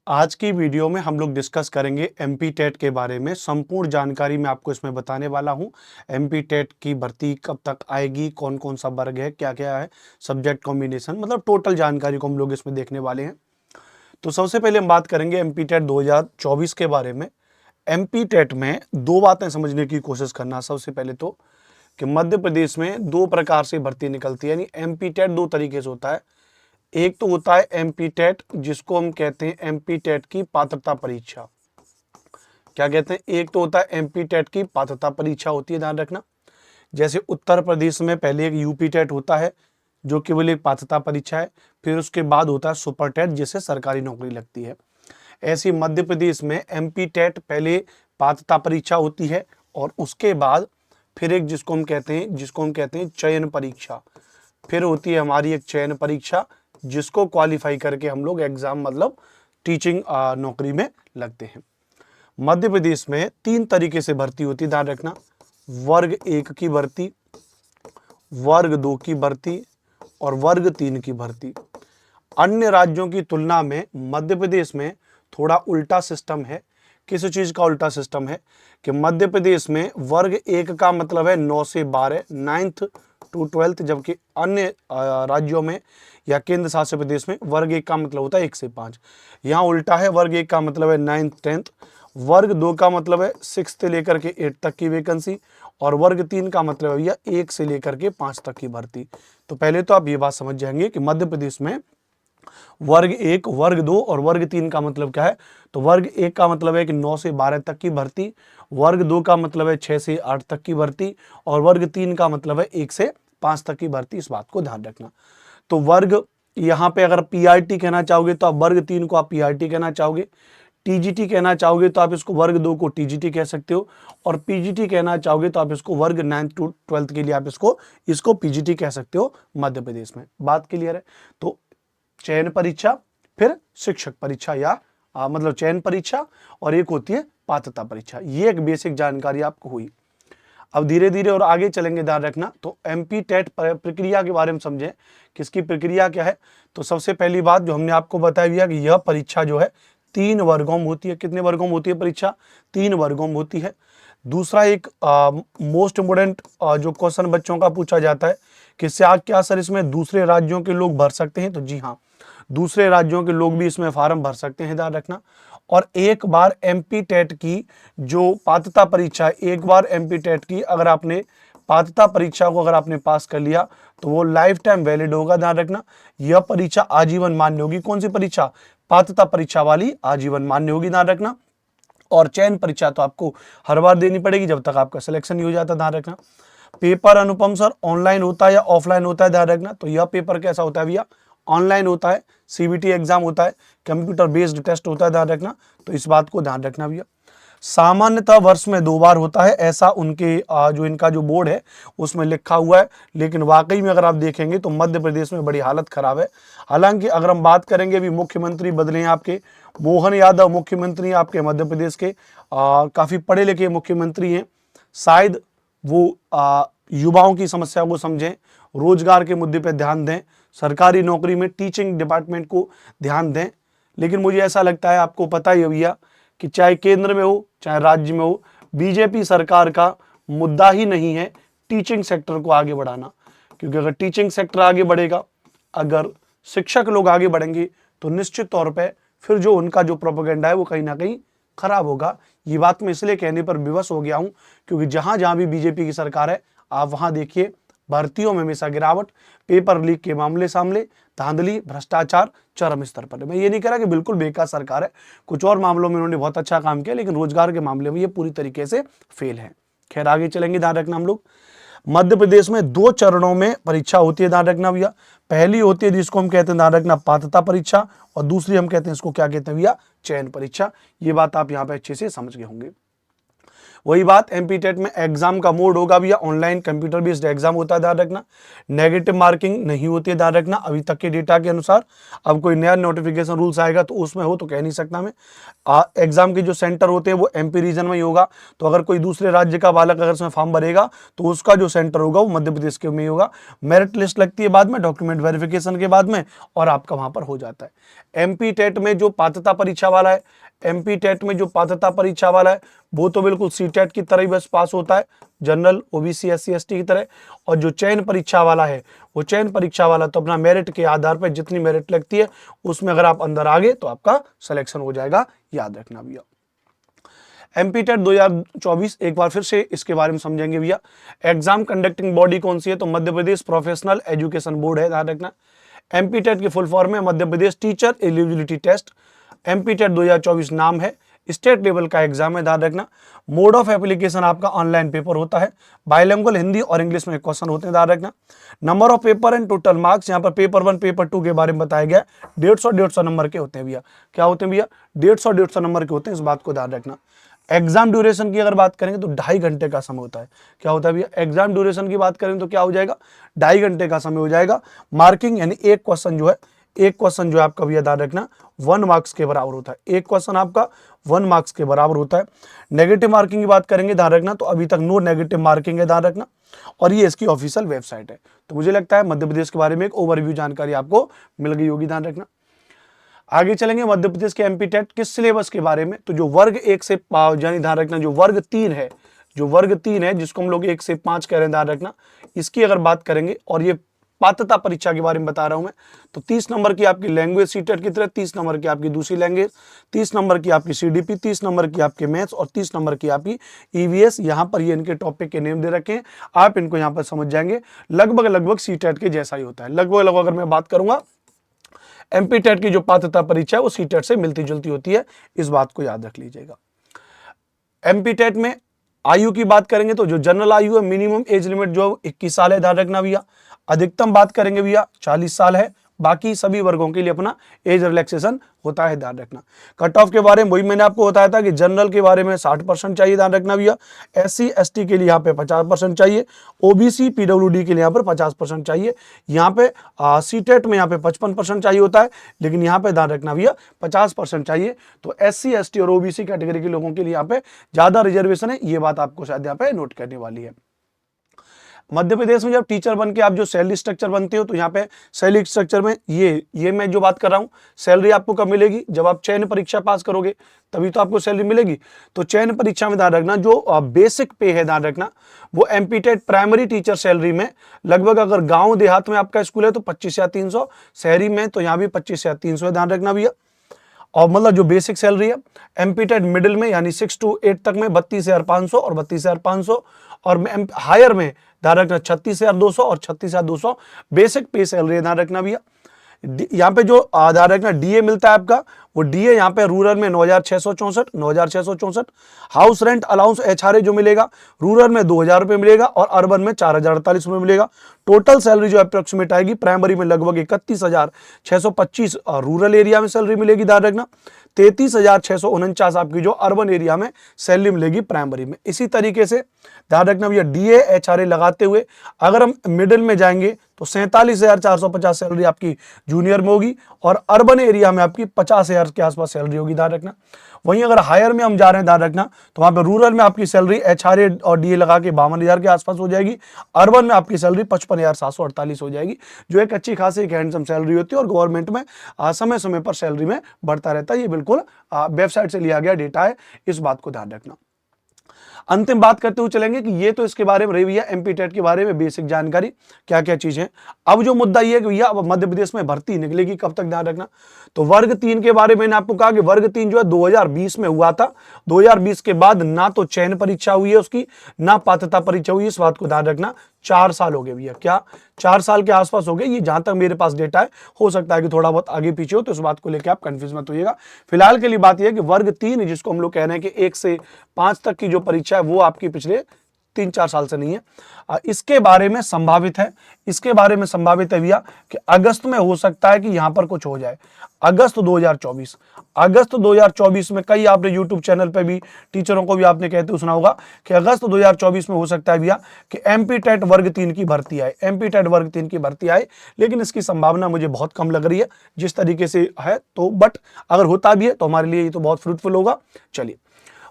आज की वीडियो में हम लोग डिस्कस करेंगे एमपी टेट के बारे में। संपूर्ण जानकारी मैं आपको इसमें बताने वाला हूं। एमपी टेट की भर्ती कब तक आएगी, कौन कौन सा वर्ग है, क्या क्या है, सब्जेक्ट कॉम्बिनेशन, मतलब टोटल जानकारी को हम लोग इसमें देखने वाले हैं। तो सबसे पहले हम बात करेंगे एमपी टेट 2024 के बारे में। एमपी टेट में दो बातें समझने की कोशिश करना। सबसे पहले तो कि मध्य प्रदेश में दो प्रकार से भर्ती निकलती है, यानी एमपी टेट दो तरीके से होता है। एक तो होता है एमपी टेट, जिसको हम कहते हैं एमपी टेट की पात्रता परीक्षा। क्या कहते हैं? एक तो होता है एमपी टेट की पात्रता परीक्षा होती है, ध्यान रखना। जैसे उत्तर प्रदेश में पहले एक यूपी टेट होता है जो केवल एक पात्रता परीक्षा है, फिर उसके बाद होता है सुपर टेट जिससे सरकारी नौकरी लगती है। ऐसे मध्य प्रदेश में एमपी टेट पहले पात्रता परीक्षा होती है और उसके बाद फिर एक जिसको हम कहते हैं चयन परीक्षा। फिर होती है हमारी एक चयन परीक्षा जिसको क्वालिफाई करके हम लोग एग्जाम मतलब टीचिंग नौकरी में लगते हैं। मध्य प्रदेश में तीन तरीके से भर्ती होती है, ध्यान रखना। वर्ग 1 की भर्ती, वर्ग 2 की भर्ती और वर्ग 3 की भर्ती। अन्य राज्यों की तुलना में मध्य प्रदेश में थोड़ा उल्टा सिस्टम है। किस चीज का उल्टा सिस्टम है कि मध्य प्रदेश में वर्ग 1 का मतलब है 9 से 12, 9th to 12th, जबकि अन्य राज्यों में या केंद्र शासित प्रदेश में वर्ग 1 का मतलब होता है 1 से 5। यहाँ उल्टा है, वर्ग 1 का मतलब है 9th 10th, वर्ग 2 का मतलब है 6 से लेकर के 8 तक की वैकेंसी और वर्ग 3 का मतलब है भैया 1 से लेकर के 5 तक की भर्ती। तो पहले तो आप ये बात समझ जाएंगे कि मध्य प्रदेश में वर्ग 1, वर्ग 2 और वर्ग 3 का मतलब क्या है। तो वर्ग 1 का मतलब है कि 9 से 12 तक की भर्ती, वर्ग 2 का मतलब है 6 से 8 तक की भर्ती और वर्ग 3 का मतलब है 1 से 5 तक की भर्ती। इस बात को ध्यान रखना। तो वर्ग यहाँ पे अगर पीआरटी कहना चाहोगे तो आप वर्ग 3 को आप पीआरटी कहना चाहोगे, टीजीटी कहना चाहोगे तो आप इसको वर्ग 2 को टीजीटी कह सकते हो और पीजीटी कहना चाहोगे तो आप इसको वर्ग 9th to 12th के लिए आप इसको पीजीटी कह सकते हो मध्य प्रदेश में। बात क्लियर है? तो चयन परीक्षा, फिर शिक्षक परीक्षा या मतलब चयन परीक्षा और एक होती है पात्रता परीक्षा। ये एक बेसिक जानकारी आपको हुई। अब धीरे धीरे और आगे चलेंगे, ध्यान रखना। तो एमपी टेट प्रक्रिया के बारे में समझें कि इसकी प्रक्रिया क्या है। तो सबसे पहली बात जो हमने आपको बताया दिया कि यह परीक्षा जो है 3 वर्गों में होती है। कितने वर्गों में होती है परीक्षा? 3 वर्गों में होती है। दूसरा एक मोस्ट इम्पोर्टेंट जो क्वेश्चन बच्चों का पूछा जाता है कि क्या सर इसमें दूसरे राज्यों के लोग भर सकते हैं? तो जी हाँ, दूसरे राज्यों के लोग भी इसमें फार्म भर सकते हैं, ध्यान रखना। और एक बार एमपी टेट की जो पात्रता परीक्षा है, एक बार एमपी टेट की अगर आपने पात्रता परीक्षा को अगर आपने पास कर लिया तो वो लाइफ टाइम वैलिड होगा, ध्यान रखना। यह परीक्षा आजीवन मान्य होगी। कौन सी परीक्षा? पात्रता परीक्षा वाली आजीवन मान्य होगी, ध्यान रखना। और चयन परीक्षा तो आपको हर बार देनी पड़ेगी जब तक आपका सिलेक्शन नहीं हो जाता, ध्यान रखना। पेपर अनुपम सर ऑनलाइन होता है या ऑफलाइन होता है? ध्यान रखना। तो यह पेपर कैसा होता है भैया? ऑनलाइन होता है। सीबीटी एग्जाम होता है, कंप्यूटर बेस्ड टेस्ट होता है, ध्यान रखना। तो इस बात को ध्यान रखना भैया। सामान्यतः वर्ष में 2 बार होता है, ऐसा उनके जो इनका जो बोर्ड है उसमें लिखा हुआ है। लेकिन वाकई में अगर आप देखेंगे तो मध्य प्रदेश में बड़ी हालत खराब है। हालांकि अगर हम बात करेंगे, अभी मुख्यमंत्री बदले हैं आपके, मोहन यादव मुख्यमंत्री आपके मध्य प्रदेश के, काफी पढ़े लिखे मुख्यमंत्री हैं। शायद वो युवाओं की समस्या को समझें, रोजगार के मुद्दे पर ध्यान दें, सरकारी नौकरी में टीचिंग डिपार्टमेंट को ध्यान दें। लेकिन मुझे ऐसा लगता है, आपको पता ही है भैया कि चाहे केंद्र में हो चाहे राज्य में हो, बीजेपी सरकार का मुद्दा ही नहीं है टीचिंग सेक्टर को आगे बढ़ाना। क्योंकि अगर टीचिंग सेक्टर आगे बढ़ेगा, अगर शिक्षक लोग आगे बढ़ेंगे तो निश्चित तौर पे फिर जो उनका जो प्रोपेगेंडा है वो कहीं ना कहीं खराब होगा। ये बात मैं इसलिए कहने पर विवश हो गया हूं क्योंकि जहां जहां भी बीजेपी की सरकार है, आप वहां देखिए भर्तियों में हमेशा गिरावट, पेपर लीक के मामले सामने, धांधली, भ्रष्टाचार चरम स्तर पर है। मैं ये नहीं कह रहा कि बिल्कुल बेकार सरकार है, कुछ और मामलों में उन्होंने बहुत अच्छा काम किया, लेकिन रोजगार के मामले में ये पूरी तरीके से फेल है। खैर आगे चलेंगे, ध्यान रखना। हम लोग मध्य प्रदेश में 2 चरणों में परीक्षा होती है, ध्यान रखना भैया। पहली होती है जिसको हम कहते हैं, ध्यान रखना, पात्रता परीक्षा, और दूसरी हम कहते हैं इसको क्या कहते हैं भैया? चयन परीक्षा। ये बात आप यहाँ पे अच्छे से समझ गए होंगे। वही बात एमपी टेट में एग्जाम का मोड होगा भैया ऑनलाइन कंप्यूटर बेस्ड एग्जाम होता है, ध्यान रखना। नेगेटिव मार्किंग नहीं होती है, ध्यान रखना अभी तक के डेटा के अनुसार। अब कोई नया नोटिफिकेशन रूल्स आएगा तो उसमें हो तो कह नहीं सकता मैं। एग्जाम के जो सेंटर होते हैं वो एमपी रीजन में ही होगा, तो अगर कोई दूसरे राज्य का बालक अगर इसमें फॉर्म भरेगा तो उसका जो सेंटर होगा वो मध्य प्रदेश के में ही होगा। मेरिट लिस्ट लगती है बाद में, डॉक्यूमेंट वेरिफिकेशन के बाद में, और आपका वहां पर हो जाता है। एमपी टेट में जो पात्रता परीक्षा वाला है, एमपी टेट में जो पात्रता परीक्षा वाला है वो तो बिल्कुल सी टेट की तरह ही बस पास होता है, जनरल ओबीसी एससी एसटी की तरह। और जो चयन परीक्षा वाला है वो चयन परीक्षा वाला तो अपना मेरिट के आधार पर जितनी मेरिट लगती है उसमें अगर आप अंदर आ गए तो आपका सिलेक्शन हो जाएगा, याद रखना भैया। एमपी टेट 2024 एक बार फिर से इसके बारे में समझेंगे भैया। एग्जाम कंडक्टिंग बॉडी कौन सी है, तो Madhya Pradesh professional education board है, ध्यान रखना। एमपी टेट की फुल फॉर्म है Madhya Pradesh teacher eligibility test. MP TET 2024 नाम है, स्टेट लेवल का एग्जाम है, ध्यान रखना। मोड ऑफ एप्लीकेशन आपका ऑनलाइन पेपर होता है, बाइलिंगुअल हिंदी और इंग्लिश में क्वेश्चन होते हैं, ध्यान रखना। Number of paper and total marks, यहाँ पर पेपर 1 पेपर 2 के बारे में बताया गया। 150 नंबर के होते हैं भैया, क्या होते हैं भैया, 150 नंबर के होते हैं, इस बात को ध्यान रखना। एग्जाम ड्यूरेशन की अगर बात करेंगे तो 2.5 घंटे का समय होता है, क्या होता है भैया, एग्जाम ड्यूरेशन की बात करें तो क्या हो जाएगा, 2.5 घंटे का समय हो जाएगा। मार्किंग यानी एक क्वेश्चन जो है आपका भैया ध्यान रखना 1 मार्क्स के बराबर होता है, एक क्वेश्चन आपका 1 मार्क्स के बराबर होता है। नेगेटिव मार्किंग की बात करेंगे ध्यान रखना, तो अभी तक नो नेगेटिव मार्किंग है, ध्यान रखना। और ये इसकी ऑफिशियल वेबसाइट है। तो मुझे लगता है मध्य प्रदेश के बारे में एक ओवरव्यू जानकारी आपको मिल गई होगी, ध्यान रखना। आगे चलेंगे मध्य प्रदेश के एमपी टेट किस सिलेबस के बारे में, तो जो वर्ग 1 से यानी ध्यान रखना जो वर्ग 3 है, जिसको हम लोग 1 से 5 कह रहे हैं, ध्यान रखना, इसकी अगर बात करेंगे और ये पात्रता परीक्षा के बारे में बता रहा हूं मैं, तो 30 नंबर की आपकी लैंग्वेज सीटेट की तरह, 30 नंबर की आपकी दूसरी लैंग्वेज, 30 नंबर की आपकी सीडीपी, 30 नंबर की आपके मैथ्स और 30 नंबर की आपकी ईवीएस। यहाँ पर ये इनके टॉपिक के नेम दे रखे हैं, आप इनको यहाँ पर समझ जाएंगे। लगभग सीटेट के जैसा ही होता है, लगभग अगर मैं बात करूंगा एमपी टेट की जो पात्रता परीक्षा है वो सीटेट से मिलती जुलती होती है, इस बात को याद रख लीजिएगा। एमपी टेट में आयु की बात करेंगे तो जो जनरल आयु है मिनिमम एज लिमिट जो 21 साल है, ध्यान रखना भैया। अधिकतम बात करेंगे भैया 40 साल है, बाकी सभी वर्गों के लिए अपना एज रिलैक्सेशन होता है, ध्यान रखना। कट ऑफ के बारे में वही मैंने आपको बताया था कि जनरल के बारे में 60% चाहिए, ध्यान रखना भैया। एससी एसटी के लिए यहाँ पे 50% चाहिए, ओबीसी पीडब्ल्यूडी के लिए यहाँ पर 50% चाहिए। यहाँ पे सीटेट में यहाँ पे 55% चाहिए होता है, लेकिन यहाँ पे ध्यान रखना भैया 50% चाहिए। तो एससी एसटी और ओबीसी कैटेगरी के लोगों के लिए यहाँ पे ज्यादा रिजर्वेशन है, ये बात आपको शायद यहाँ पे नोट करने वाली है। मध्य प्रदेश में जब टीचर बन के आप जो सैलरी स्ट्रक्चर बनते हो, तो यहाँ पे सैलरी स्ट्रक्चर में ये मैं जो बात कर रहा हूँ, सैलरी आपको कब मिलेगी, जब आप चयन परीक्षा पास करोगे तभी तो आपको सैलरी मिलेगी। तो चयन परीक्षा में ध्यान रखना जो बेसिक पे है, ध्यान रखना वो MP TET primary teacher salary में लगभग, अगर गाँव देहात में आपका स्कूल है तो 25 या 300, शहरी में तो यहाँ भी 25 या 300 है, ध्यान रखना भैया। और मतलब जो बेसिक सैलरी है एमपी टेट मिडिल में यानी 6 to 8 तक में 32,500 और 32,500, और हायर में ध्यान रखना 36,200 और 36,200 बेसिक पे सैलरी है, ध्यान रखना भैया। यहाँ पे जो ध्यान रखना डीए मिलता है आपका, वो डीए यहाँ पे रूरल में 9,664 हाउस रेंट अलाउंस एचआरए जो मिलेगा रूरल में 2,000 रुपये मिलेगा और अर्बन में 4,048 रुपये मिलेगा। टोटल सैलरी जो अप्रोक्सीमेट आएगी प्राइमरी में लगभग 31,625 रूरल एरिया में सैलरी मिलेगी, ध्यान रखना। 33,649 आपकी जो अर्बन एरिया में सैलरी मिलेगी प्राइमरी में। इसी तरीके से ध्यान रखना भैया डीए एचआरए लगाते हुए अगर हम मिडिल में जाएंगे तो 47,450 सैलरी आपकी जूनियर में होगी और अर्बन एरिया में आपकी 50,000 के आसपास सैलरी होगी, ध्यान रखना। वहीं अगर हायर में हम जा रहे हैं, ध्यान रखना, तो वहां पे रूरल में आपकी सैलरी एचआरए और डीए लगा के 52,000 के आसपास हो जाएगी। अर्बन में आपकी सैलरी 55,748 हो जाएगी, जो एक अच्छी खासी एक हैंडसम सैलरी होती है और गवर्नमेंट में समय समय पर सैलरी में बढ़ता रहता है। ये बिल्कुल वेबसाइट से लिया गया डेटा है, इस बात को ध्यान रखना। अंतिम बात करते हुए चलेंगे कि ये तो इसके बारे में रही भैया एमपी टेट के बारे में बेसिक जानकारी, क्या क्या चीजें। अब जो मुद्दा ये है कि भैया अब मध्य प्रदेश में भर्ती निकलेगी कब तक, ध्यान रखना। तो वर्ग 3 के बारे में मैंने आपको कहा कि वर्ग 3 जो है 2020 में हुआ था। 2020 के बाद ना तो चयन परीक्षा हुई है उसकी, ना पात्रता परीक्षा हुई, इस बात को ध्यान रखना। 4 साल हो गए भैया, क्या 4 साल के आसपास हो गए, ये जहां तक मेरे पास डेटा है, हो सकता है कि थोड़ा बहुत आगे पीछे हो, तो इस बात को लेकर आप कंफ्यूज मत होइएगा। फिलहाल के लिए बात यह है कि वर्ग 3 जिसको हम लोग कह रहे हैं कि 1 से 5 तक की जो परीक्षा है वो आपकी पिछले 3-4 साल से नहीं है। इसके बारे में संभावित है, इसके बारे में संभावित है भैया कि अगस्त में हो सकता है कि यहां पर कुछ हो जाए। अगस्त 2024 में कई आपने यूट्यूब चैनल पे भी टीचरों को भी आपने कहते सुना होगा कि अगस्त 2024 में हो सकता है भैया कि एमपी टेट वर्ग 3 की भर्ती आए, एमपी टेट वर्ग 3 की भर्ती आए, लेकिन इसकी संभावना मुझे बहुत कम लग रही है जिस तरीके से है। तो बट अगर होता भी है तो हमारे लिए ये तो बहुत फ्रूटफुल होगा। चलिए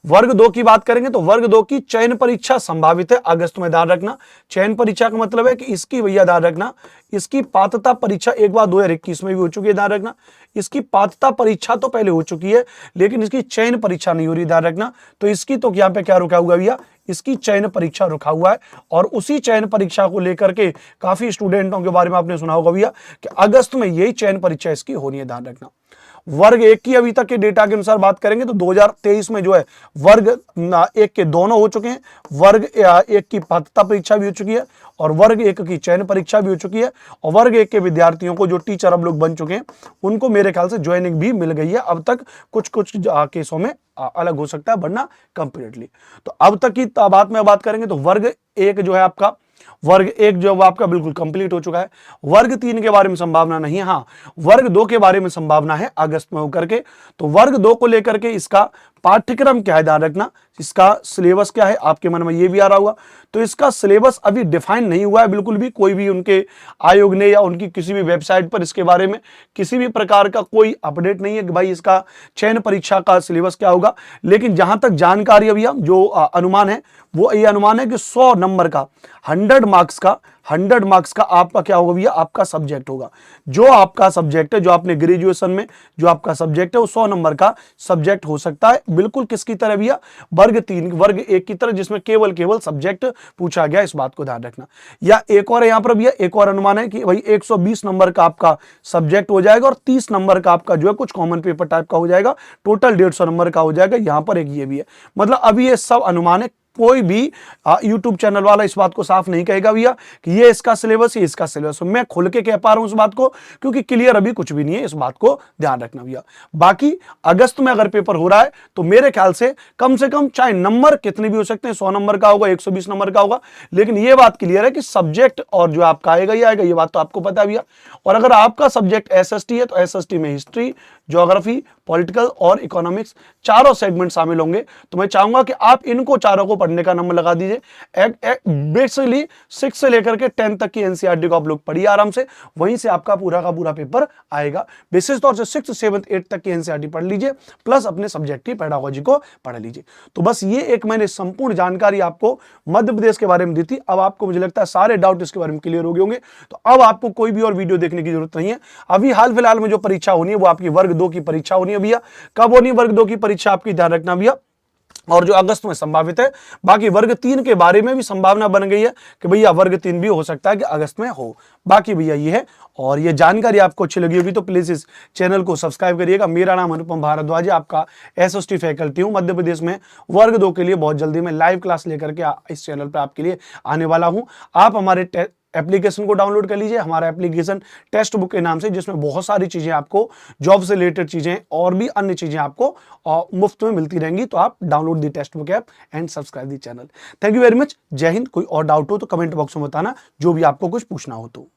वर्ग 2 की बात करेंगे तो वर्ग 2 की चयन परीक्षा संभावित है अगस्त में। ध्यान रखना, चयन परीक्षा का मतलब है कि इसकी भैया ध्यान रखना, इसकी पात्रता परीक्षा एक बार 2021 में भी हो चुकी है। ध्यान रखना, इसकी पात्रता परीक्षा तो पहले हो चुकी है लेकिन इसकी चयन परीक्षा नहीं हो रही। ध्यान रखना, तो इसकी तो यहाँ पे क्या रुका हुआ भैया, इसकी चयन परीक्षा रुका हुआ है और उसी चयन परीक्षा को लेकर के काफी स्टूडेंटों के बारे में आपने सुना होगा भैया कि अगस्त में यही चयन परीक्षा इसकी होनी है। ध्यान रखना, वर्ग 1 की अभी तक के डेटा के अनुसार बात करेंगे तो 2023 में जो है वर्ग 1 के दोनों हो चुके हैं। वर्ग 1 की पात्रता परीक्षा भी हो चुकी है और वर्ग 1 की चयन परीक्षा भी हो चुकी है और वर्ग 1 के विद्यार्थियों को जो टीचर अब लोग बन चुके हैं उनको मेरे ख्याल से ज्वाइनिंग भी मिल गई है। अब तक कुछ केसों में अलग हो सकता है वरना कंप्लीटली। तो अब तक की बात में बात करेंगे तो वर्ग 1 जो है आपका, वर्ग 1 जो आपका बिल्कुल कंप्लीट हो चुका है। वर्ग 3 के बारे में संभावना नहीं है, हाँ वर्ग 2 के बारे में संभावना है अगस्त में होकर के। तो वर्ग 2 को लेकर के इसका पाठ्यक्रम क्या है, ध्यान रखना, इसका सिलेबस क्या है, आपके मन में ये भी आ रहा होगा। तो इसका सिलेबस अभी डिफाइन नहीं हुआ है बिल्कुल भी, कोई भी उनके आयोग ने या उनकी किसी भी वेबसाइट पर इसके बारे में किसी भी प्रकार का कोई अपडेट नहीं है कि भाई इसका चयन परीक्षा का सिलेबस क्या होगा। लेकिन जहां तक जानकारी अभी जो अनुमान है वो ये अनुमान है कि 100 नंबर का 100 मार्क्स का आपका क्या होगा भैया, आपका सब्जेक्ट होगा। जो आपका सब्जेक्ट है, जो आपने ग्रेजुएशन में जो आपका सब्जेक्ट है वो 100 नंबर का सब्जेक्ट हो सकता है। बिल्कुल किसकी तरह भैया, वर्ग 1 की तरह जिसमें केवल सब्जेक्ट पूछा गया, इस बात को ध्यान रखना। या एक और यहां पर भैया एक और अनुमान है कि भाई 120 नंबर का आपका सब्जेक्ट हो जाएगा और 30 नंबर का आपका जो है कुछ कॉमन पेपर टाइप का हो जाएगा, टोटल 150 नंबर का हो जाएगा। यहां पर एक ये भी है, मतलब अभी ये सब अनुमान है। कोई भी YouTube चैनल वाला इस बात को साफ नहीं कहेगा भैया कि ये इसका सिलेबस, ये इसका सिलेबस। मैं खुल के कह पा रहा हूं इस बात को क्योंकि क्लियर अभी कुछ भी नहीं है, इस बात को ध्यान रखना भैया। बाकी अगस्त में अगर पेपर हो रहा है तो मेरे ख्याल से कम चाहे नंबर कितने भी हो सकते हैं, 100 नंबर का होगा, 120 नंबर का होगा, लेकिन ये बात क्लियर है कि सब्जेक्ट और जो आपका आएगा ये आएगा, ये बात तो आपको पता है भैया। और अगर आपका सब्जेक्ट SST है तो SST में हिस्ट्री, ज्योग्राफी, पॉलिटिकल और इकोनॉमिक्स चारों सेगमेंट शामिल होंगे। तो मैं चाहूंगा कि आप इनको चारों को पढ़ने का नंबर लगा दीजिए। बेसिकली 6 से लेकर के 10 तक की एनसीईआरटी को आप लोग पढ़िए आराम से, वहीं से आपका पूरा का पूरा पेपर आएगा। विशेष तौर से 6, 7, 8 तक की एनसीईआरटी पढ़ लीजिए, प्लस अपने सब्जेक्ट की पेडागोजी को पढ़ लीजिए। तो बस ये एक मैंने संपूर्ण जानकारी आपको मध्य प्रदेश के बारे में दी थी। अब आपको मुझे लगता है सारे डाउट इसके बारे में क्लियर हो गए होंगे। तो अब आपको कोई भी और वीडियो देखने की जरूरत नहीं है। अभी हाल फिलहाल में जो परीक्षा होनी है वो आपकी वर्ग 2 की परीक्षा होनी है भैया। कब होनी वर्ग 2 की परीक्षा आपकी, ध्यान रखना भैया, और जो अगस्त में संभावित है। बाकी वर्ग 3 के बारे में भी संभावना बन गई है कि भैया वर्ग 3 भी हो सकता है कि अगस्त में हो। बाकी भैया ये है, और ये जानकारी आपको अच्छी लगी होगी तो प्लीज इस चैनल को सब्सक्राइब करिएगा। मेरा नाम अनुपम भारद्वाज है, आपका SST फैकल्टी हूं मध्य प्रदेश में। वर्ग 2 के लिए बहुत जल्दी मैं लाइव क्लास लेकर के इस चैनल पर आपके लिए आने वाला हूं। आप हमारे एप्लीकेशन को डाउनलोड कर लीजिए, हमारा एप्लीकेशन टेक्स्ट बुक के नाम से, जिसमें बहुत सारी चीजें आपको जॉब से रिलेटेड चीजें और भी अन्य चीजें आपको मुफ्त में मिलती रहेंगी। तो आप download the text book app and subscribe the channel. Thank you very much. जय हिंद। कोई और डाउट हो तो कमेंट बॉक्स में बताना, जो भी आपको कुछ पूछना हो तो।